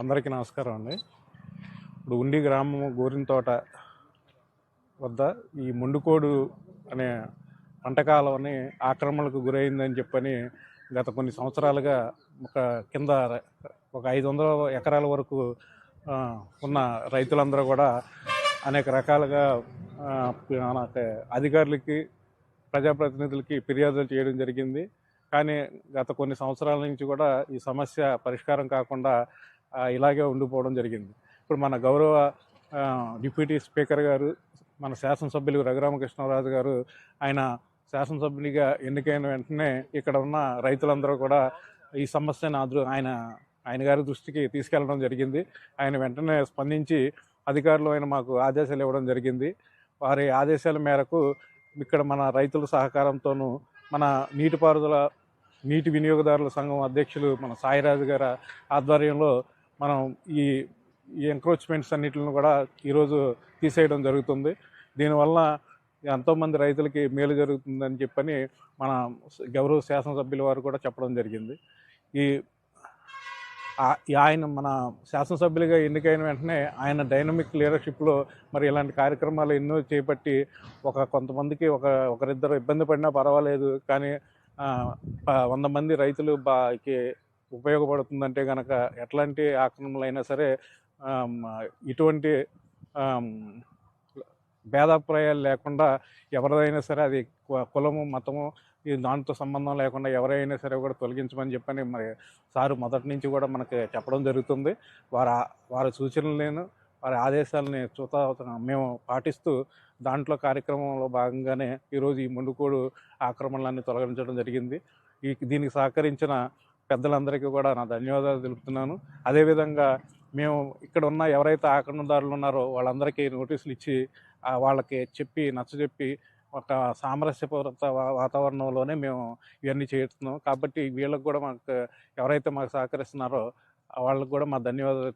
అందరికీ నమస్కారం అండి. ఇప్పుడు ఉండి గ్రామం గోరింతోట వద్ద ఈ మొండుకోడు అనే పంటకాలని ఆక్రమణకు గురైందని చెప్పని గత కొన్ని సంవత్సరాలుగా ఒక కింద ఒక 500 ఎకరాల వరకు ఉన్న రైతులందరూ కూడా అనేక రకాలుగా మనకి అధికారులకి ప్రజాప్రతినిధులకి ఫిర్యాదులు చేయడం జరిగింది. కానీ గత కొన్ని సంవత్సరాల నుంచి కూడా ఈ సమస్య పరిష్కారం కాకుండా ఇలాగే ఉండిపోవడం జరిగింది. ఇప్పుడు మన గౌరవ డిప్యూటీ స్పీకర్ గారు, మన శాసనసభ్యులు రఘురామకృష్ణరాజు గారు, ఆయన శాసనసభ్యునిగా ఎన్నికైన వెంటనే ఇక్కడ ఉన్న రైతులందరూ కూడా ఈ సమస్యను ఆయన గారి దృష్టికి తీసుకెళ్లడం జరిగింది. ఆయన వెంటనే స్పందించి అధికారులు మాకు ఆదేశాలు ఇవ్వడం జరిగింది. వారి ఆదేశాల మేరకు ఇక్కడ మన రైతుల సహకారంతోనూ మన నీటి వినియోగదారుల సంఘం అధ్యక్షులు మన సాయిరాజు గారి ఆధ్వర్యంలో మనం ఈ ఎంక్రోచ్మెంట్స్ అన్నిటిని కూడా ఈరోజు తీసేయడం జరుగుతుంది. దీనివల్ల ఎంతోమంది రైతులకి మేలు జరుగుతుందని చెప్పని మన గౌరవ శాసనసభ్యుల వారు కూడా చెప్పడం జరిగింది. ఆయన మన శాసనసభ్యులుగా ఎన్నికైన వెంటనే ఆయన డైనమిక్ లీడర్షిప్లో మరి ఇలాంటి కార్యక్రమాలు ఎన్నో చేపట్టి కొంతమందికి ఒకరిద్దరు ఇబ్బంది పడినా పర్వాలేదు, కానీ 100 మంది రైతులు ఉపయోగపడుతుందంటే కనుక ఎట్లాంటి ఆక్రమణలు అయినా సరే ఇటువంటి భేదాభిప్రాయాలు లేకుండా ఎవరిదైనా సరే, అది కులము మతము దాంతో సంబంధం లేకుండా ఎవరైనా సరే కూడా తొలగించమని చెప్పని మరి సారు మొదటి నుంచి కూడా మనకి చెప్పడం జరుగుతుంది. వారి సూచనలను, వారి ఆదేశాలని మేము పాటిస్తూ దాంట్లో కార్యక్రమంలో భాగంగానే ఈరోజు ఈ మొండుకోడు ఆక్రమణలన్నీ తొలగించడం జరిగింది. దీనికి సహకరించిన పెద్దలందరికీ కూడా నా ధన్యవాదాలు తెలుపుతున్నాను. అదేవిధంగా మేము ఇక్కడ ఉన్న ఎవరైతే ఆక్రమణదారులు ఉన్నారో వాళ్ళందరికీ నోటీసులు ఇచ్చి వాళ్ళకి నచ్చజెప్పి ఒక సామరస్యపూరిత వాతావరణంలోనే మేము ఇవన్నీ చేస్తున్నాం. కాబట్టి వీళ్ళకి కూడా ఎవరైతే మాకు సహకరిస్తున్నారో వాళ్ళకి కూడా మా ధన్యవాదాలు